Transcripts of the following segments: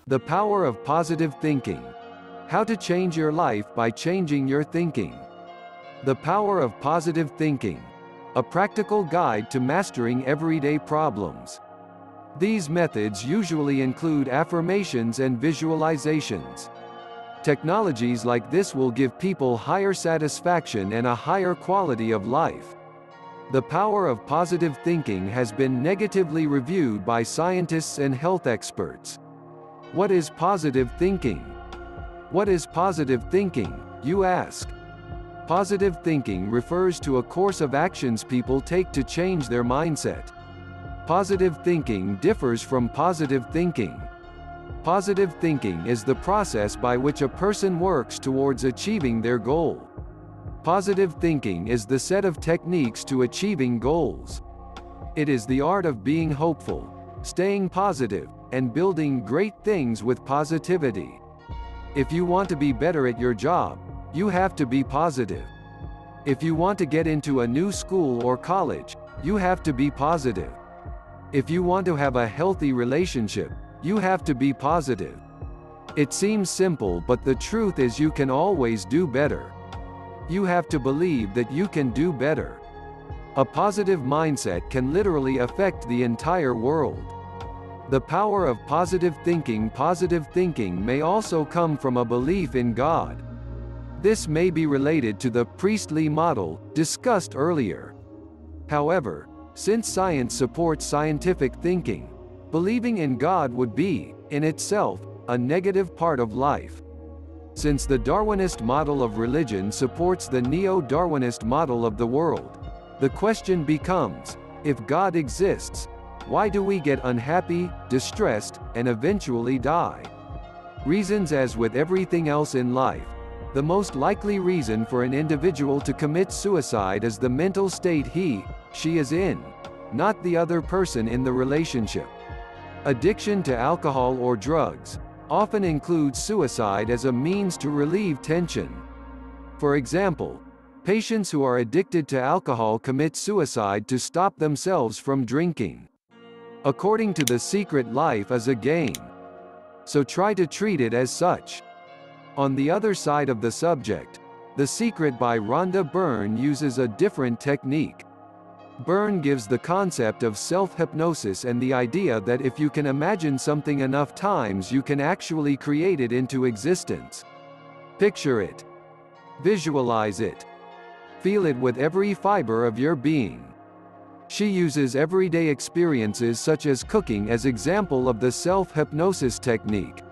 The power of positive thinking. How to change your life by changing your thinking. The power of positive thinking. A practical guide to mastering everyday problems. These methods usually include affirmations and visualizations. Technologies like this will give people higher satisfaction and a higher quality of life. The power of positive thinking has been negatively reviewed by scientists and health experts. What is positive thinking? What is positive thinking, you ask? Positive thinking refers to a course of actions people take to change their mindset. Positive thinking differs from positive thinking. Positive thinking is the process by which a person works towards achieving their goal. Positive thinking is the set of techniques to achieving goals. It is the art of being hopeful, staying positive, and building great things with positivity. If you want to be better at your job, you have to be positive. If you want to get into a new school or college, you have to be positive. If you want to have a healthy relationship, you have to be positive. It seems simple, but the truth is you can always do better. You have to believe that you can do better. A positive mindset can literally affect the entire world. The power of positive thinking. Positive thinking may also come from a belief in God. This may be related to the priestly model discussed earlier. However, since science supports scientific thinking, believing in God would be, in itself, a negative part of life. Since the Darwinist model of religion supports the neo-Darwinist model of the world, the question becomes, if God exists, why do we get unhappy, distressed, and eventually die? Reasons. As with everything else in life, the most likely reason for an individual to commit suicide is the mental state she is in, not the other person in the relationship. Addiction to alcohol or drugs often includes suicide as a means to relieve tension. For example, patients who are addicted to alcohol commit suicide to stop themselves from drinking. According to The Secret, life is a game. So try to treat it as such. On the other side of the subject, The Secret by Rhonda Byrne uses a different technique. Byrne gives the concept of self-hypnosis and the idea that if you can imagine something enough times, you can actually create it into existence. Picture it. Visualize it. Feel it with every fiber of your being. She uses everyday experiences such as cooking as example of the self-hypnosis technique.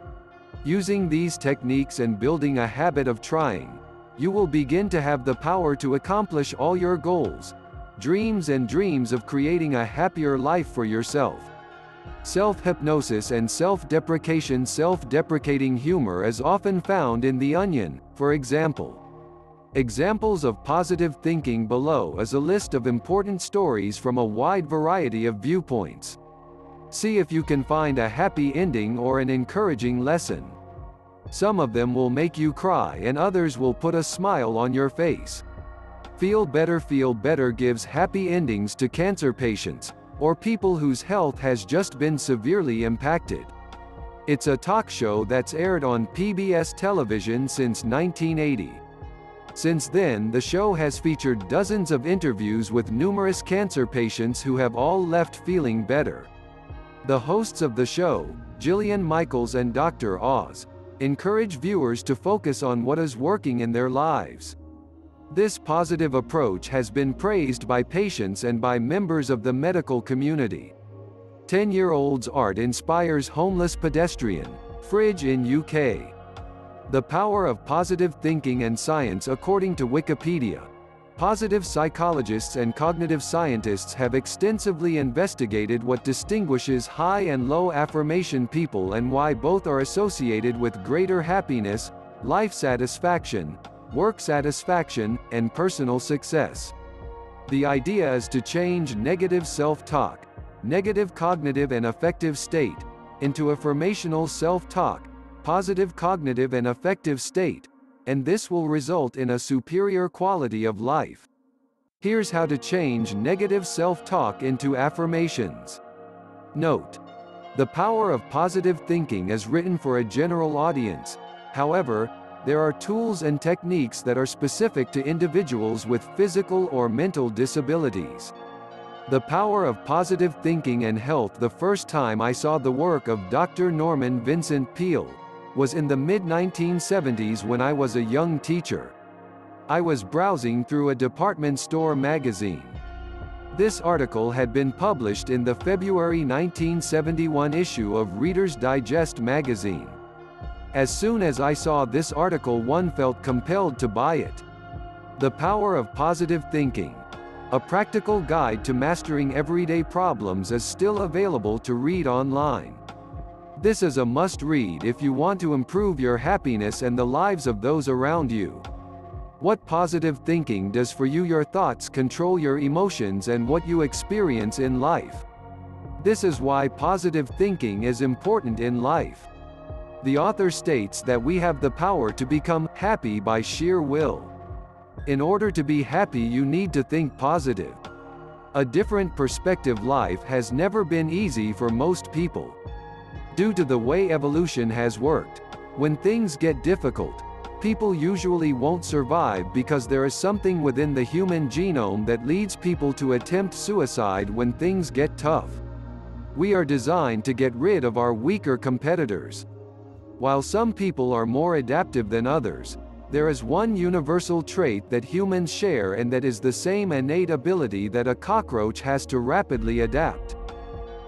Using these techniques and building a habit of trying, you will begin to have the power to accomplish all your goals, dreams of creating a happier life for yourself. Self-hypnosis and self-deprecation. Self-deprecating humor is often found in The Onion, for example. Examples of positive thinking. Below is a list of important stories from a wide variety of viewpoints. See if you can find a happy ending or an encouraging lesson. Some of them will make you cry and others will put a smile on your face. Feel Better. Feel Better gives happy endings to cancer patients, or people whose health has just been severely impacted. It's a talk show that's aired on PBS television since 1980. Since then, the show has featured dozens of interviews with numerous cancer patients who have all left feeling better. The hosts of the show, Jillian Michaels and Dr. Oz, encourage viewers to focus on what is working in their lives. This positive approach has been praised by patients and by members of the medical community. 10-year-old's art inspires homeless pedestrian, fridge in UK. The power of positive thinking and science. According to Wikipedia, positive psychologists and cognitive scientists have extensively investigated what distinguishes high and low affirmation people and why both are associated with greater happiness, life satisfaction, work satisfaction, and personal success. The idea is to change negative self-talk, negative cognitive and affective state, into affirmational self-talk, positive cognitive and affective state, and this will result in a superior quality of life. Here's how to change negative self-talk into affirmations. Note: The Power of Positive Thinking is written for a general audience. However, there are tools and techniques that are specific to individuals with physical or mental disabilities. The Power of Positive Thinking and Health. The first time I saw the work of Dr. Norman Vincent Peale was in the mid-1970s when I was a young teacher. I was browsing through a department store magazine. This article had been published in the February 1971 issue of Reader's Digest magazine. As soon as I saw this article, one felt compelled to buy it. The Power of Positive Thinking, a practical guide to mastering everyday problems, is still available to read online. This is a must-read if you want to improve your happiness and the lives of those around you. What positive thinking does for you? Your thoughts control your emotions and what you experience in life. This is why positive thinking is important in life. The author states that we have the power to become happy by sheer will. In order to be happy, you need to think positive. A different perspective. Life has never been easy for most people. Due to the way evolution has worked, when things get difficult, people usually won't survive because there is something within the human genome that leads people to attempt suicide when things get tough. We are designed to get rid of our weaker competitors. While some people are more adaptive than others, there is one universal trait that humans share, and that is the same innate ability that a cockroach has to rapidly adapt.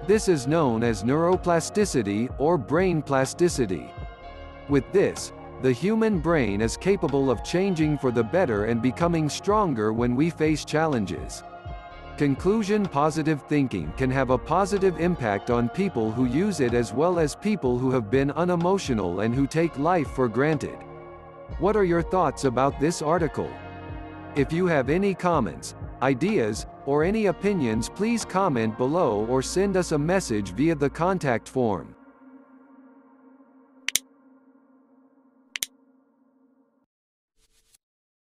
This is known as neuroplasticity, or brain plasticity. With this, the human brain is capable of changing for the better and becoming stronger when we face challenges. Conclusion: positive thinking can have a positive impact on people who use it as well as people who have been unemotional and who take life for granted. What are your thoughts about this article? If you have any comments, ideas, or any opinions, please comment below or send us a message via the contact form.